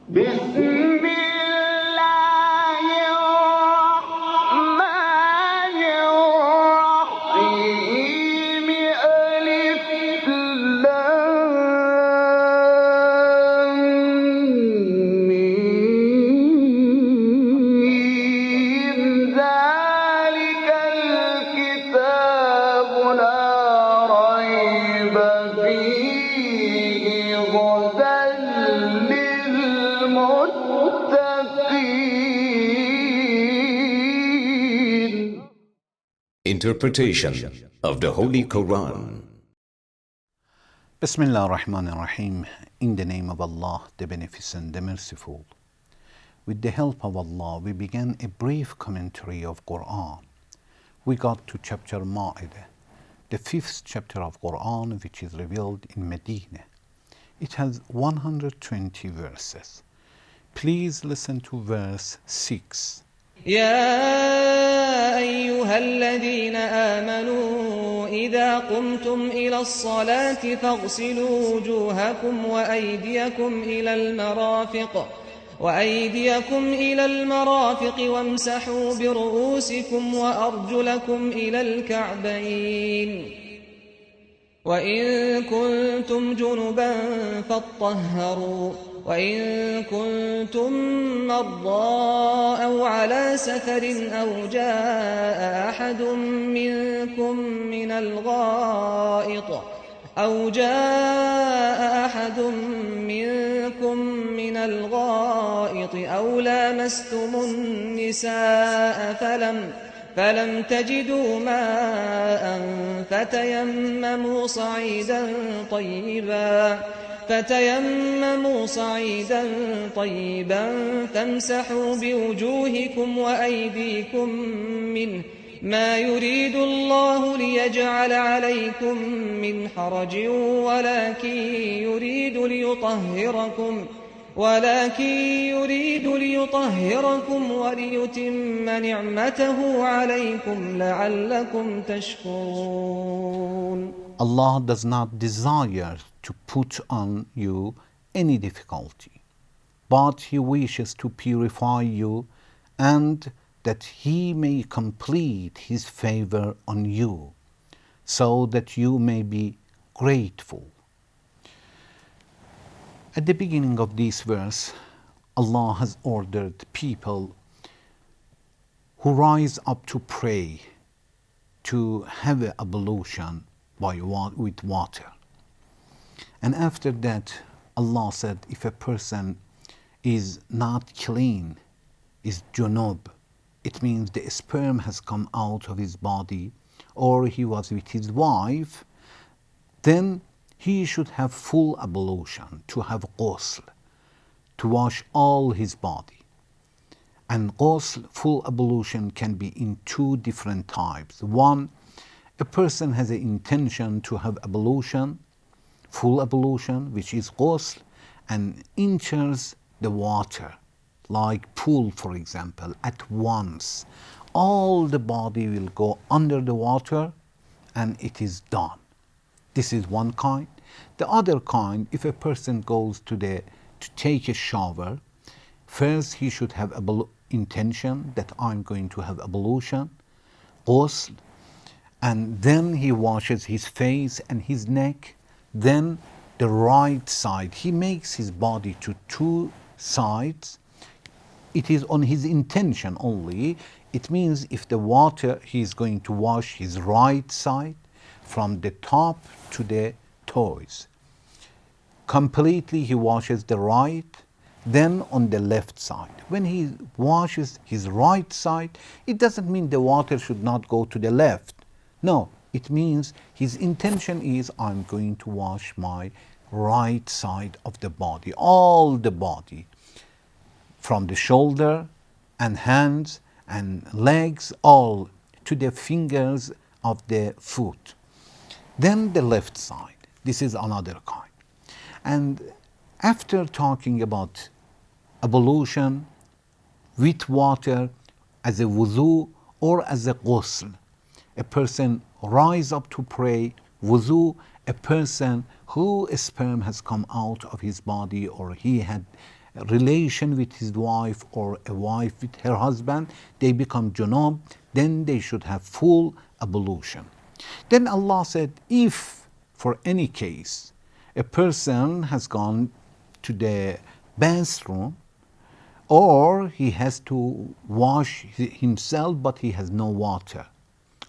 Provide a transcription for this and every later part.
بسم الله الرحمن الرحيم ألف لام ميم ذلك الكتاب لا ريب فيه هدى للمتقين. Interpretation of the Holy Quran. Bismillah ar-Rahman ar-Rahim. In the name of Allah, the Beneficent, the Merciful. With the help of Allah, we began a brief commentary of Quran. We got to chapter Maeda, the 5th chapter of Quran, which is revealed in Medina. It has 120 verses. Please listen to verse 6. يا أيها الذين آمنوا إذا قمتم إلى الصلاة فاغسلوا وجوهكم وأيديكم إلى المرافق وامسحوا برؤوسكم وأرجلكم إلى الكعبين وإن كنتم جنبا فاطهروا وإن كنتم مرضى أو على سفر أو جاء أحد منكم من الغائط أو لامستم النساء فلم تجدوا ماء فتيمموا صعيدا طيبا فامسحوا بوجوهكم وأيديكم منه ما يريد الله ليجعل عليكم من حرج ولكن يريد ليطهركم وليتم نعمته عليكم لعلكم تشكرون. Allah does not desire to put on you any difficulty, but He wishes to purify you and that He may complete His favor on you, so that you may be grateful. At the beginning of this verse, Allah has ordered people who rise up to pray to have an ablution with water. And after that, Allah said, if a person is not clean, is junub, it means the sperm has come out of his body, or he was with his wife, then he should have full ablution, to have ghusl, to wash all his body. And ghusl, full ablution, can be in two different types. One, a person has an intention to have ablution, full ablution, which is ghusl, and enters the water, like pool, for example, at once. All the body will go under the water and it is done. This is one kind. The other kind, if a person goes to take a shower, first he should have intention that I'm going to have ablution, ghusl, and then he washes his face and his neck. Then the right side, he makes his body to two sides. It is on his intention only. It means if the water, he is going to wash his right side from the top to the toes. Completely he washes the right, then on the left side. When he washes his right side, it doesn't mean the water should not go to the left. No, it means his intention is, I'm going to wash my right side of the body, all the body, from the shoulder and hands and legs, all to the fingers of the foot. Then the left side. This is another kind. And after talking about ablution with water as a wudu or as a ghusl, a person rise up to pray. Wudu, a person whose sperm has come out of his body, or he had relation with his wife or a wife with her husband, they become junub, then they should have full ablution. Then Allah said, if for any case a person has gone to the bathroom or he has to wash himself but he has no water,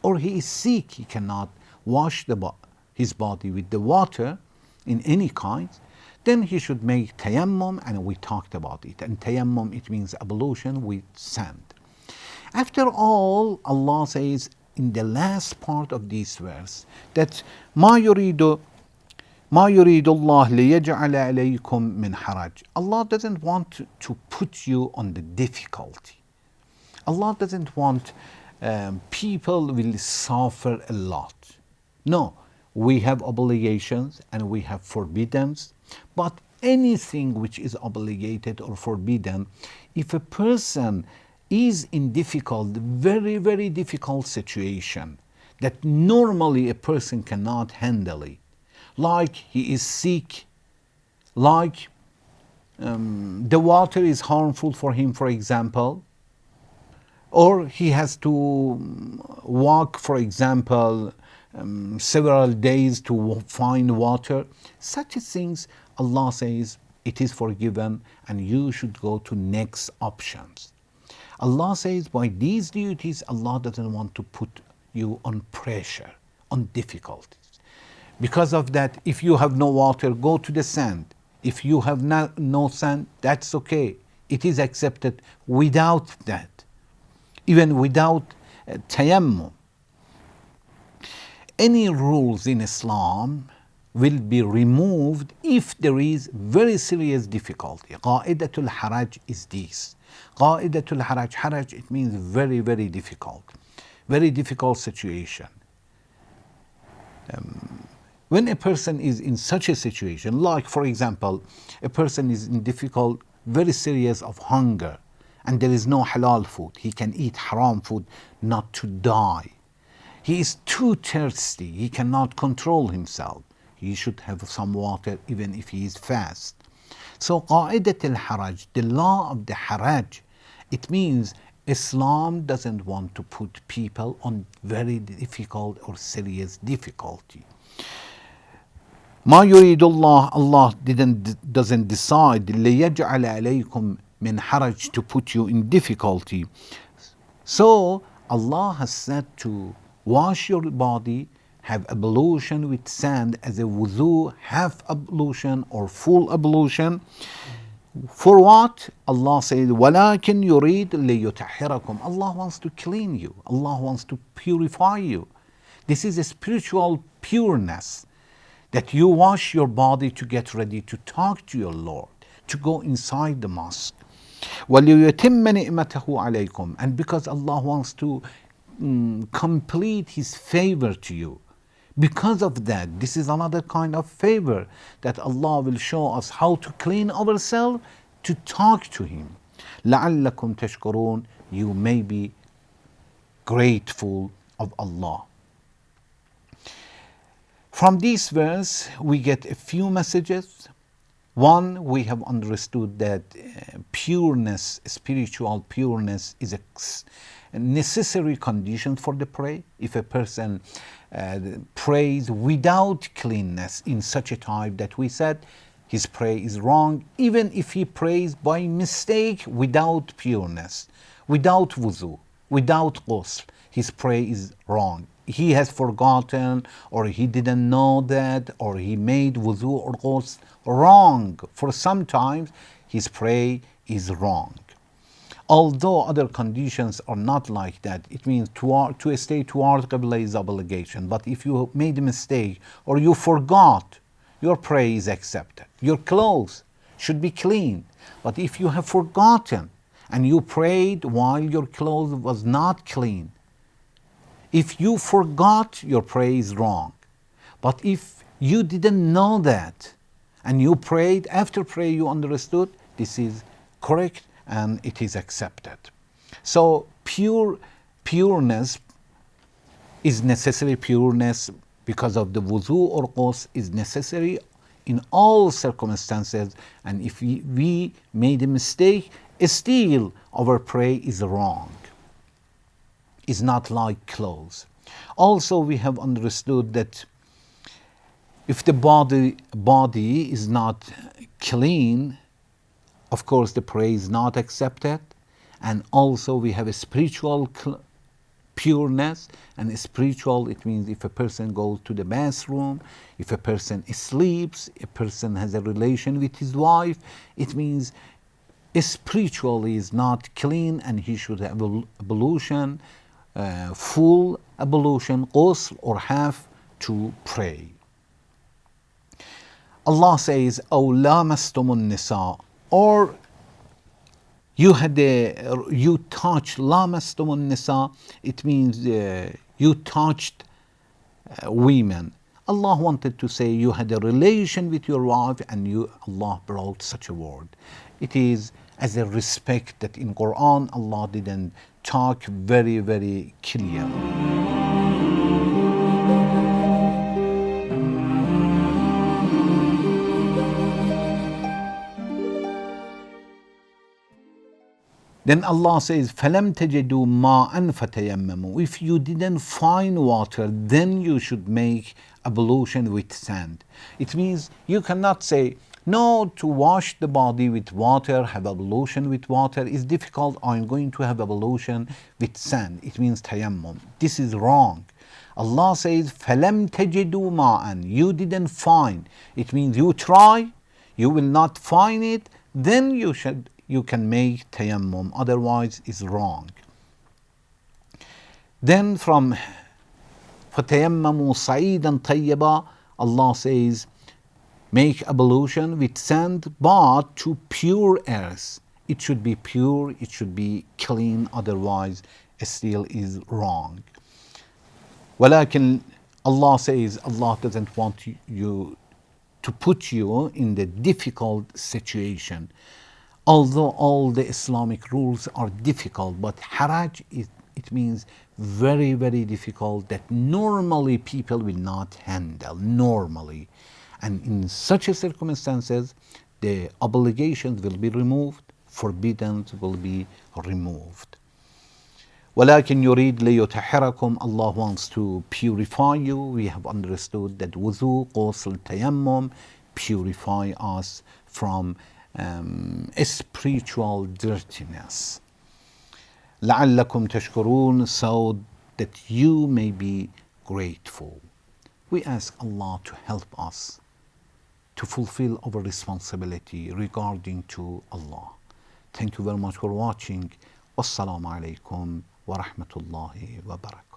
or he is sick, he cannot wash his body with the water in any kind, then he should make tayammum, and we talked about it. And tayammum, it means ablution with sand. After all, Allah says in the last part of this verse that ما يريد الله ليجعل عليكم من حرج. Allah doesn't want to put you on the difficulty. Allah doesn't want people will suffer a lot. No, we have obligations and we have forbiddens, but anything which is obligated or forbidden, if a person is in very, very difficult situation that normally a person cannot handle it, like he is sick, like the water is harmful for him, for example, or he has to walk, for example, several days to find water. Such things, Allah says, it is forgiven and you should go to next options. Allah says by these duties, Allah doesn't want to put you on pressure, on difficulties. Because of that, if you have no water, go to the sand. If you have no sand, that's okay. It is accepted without that, even without tayammum. Any rules in Islam will be removed if there is very serious difficulty. Qa'idatul haraj is this. Qa'idatul haraj, it means very, very difficult situation. When a person is in such a situation, like for example, a person is in difficult, very serious of hunger, and there is no halal food, he can eat haram food not to die. He is too thirsty, he cannot control himself. He should have some water even if he is fast. So qa'idat al-haraj, the law of the haraj, it means Islam doesn't want to put people on very difficult or serious difficulty. Ma yuridullah, Allah doesn't decide لِيَجْعَلَ عَلَيْكُمْ مِنْ haraj, to put you in difficulty. So Allah has said to wash your body, have ablution with sand as a wudu, half ablution or full ablution. For what? Allah says, وَلَكِنْ يُرِيدُ لِيُطَهِّرَكُمْ. Allah wants to clean you. Allah wants to purify you. This is a spiritual pureness, that you wash your body to get ready to talk to your Lord, to go inside the mosque. وَلِيُتِمَّ نِعْمَتَهُ عَلَيْكُمْ. And because Allah wants to complete His favor to you. Because of that, this is another kind of favor that Allah will show us how to clean ourselves to talk to Him. لَعَلَّكُمْ تَشْكُرُونَ. You may be grateful of Allah. From this verse, we get a few messages. One, we have understood that pureness, spiritual pureness, is a necessary condition for the prayer. If a person prays without cleanness in such a type that we said, his prayer is wrong. Even if he prays by mistake without pureness, without wuzu, without ghusl, his prayer is wrong. He has forgotten, or he didn't know that, or he made wuzu or ghusl wrong. For sometimes his prayer is wrong. Although other conditions are not like that, it means to stay toward Qibla is obligation. But if you made a mistake or you forgot, your prayer is accepted. Your clothes should be clean. But if you have forgotten and you prayed while your clothes was not clean, if you forgot, your prayer is wrong. But if you didn't know that and you prayed, after prayer you understood, this is correct and it is accepted. So pureness is necessary. Pureness because of the wuzu or ghusl is necessary in all circumstances. And if we made a mistake, still our prayer is wrong. It's not like clothes. Also, we have understood that if the body is not clean, of course the prayer is not accepted. And also we have a spiritual pureness, and spiritual, it means if a person goes to the bathroom, if a person sleeps, a person has a relation with his wife, it means spiritually is not clean, and he should have ablution, full ablution, ghusl, or have to pray. Allah says, أَوْ لَامَسْتُمُ النِّسَاءَ, or you touched, lamastumun nisa, it means you touched women. Allah wanted to say you had a relation with your wife, and Allah brought such a word. It is as a respect that in Quran Allah didn't talk very, very clearly. Then Allah says, فَلَمْ تَجِدُوا مَاءً فَتَيَمَّمُوا. If you didn't find water, then you should make ablution with sand. It means you cannot say, no, to wash the body with water, have ablution with water is difficult. I'm going to have ablution with sand. It means tayammum. This is wrong. Allah says, فَلَمْ تَجِدُوا مَاءً. You didn't find. It means you try, you will not find it, then you can make tayammum, otherwise it's wrong. Then from فَتَيَمَّمُوا صَعِيدًا طَيِّبًا, Allah says, make ablution with sand, but to pure earth. It should be pure, it should be clean, otherwise it still is wrong. وَلَكِنْ, Allah says, Allah doesn't want you to put you in the difficult situation. Although all the Islamic rules are difficult, but haraj, it means very, very difficult that normally people will not handle, normally. And in such circumstances, the obligations will be removed, forbiddens will be removed. وَلَكِنْ يُرِيدْ لِيُطَهِّرَكُمْ. Allah wants to purify you. We have understood that wudu, ghusl, tayammum purify us from spiritual dirtiness. لَعَلَّكُمْ تَشْكُرُونَ, so that you may be grateful. We ask Allah to help us to fulfill our responsibility regarding to Allah. Thank you very much for watching. Wassalamu alaikum wa rahmatullahi wa barakatuh.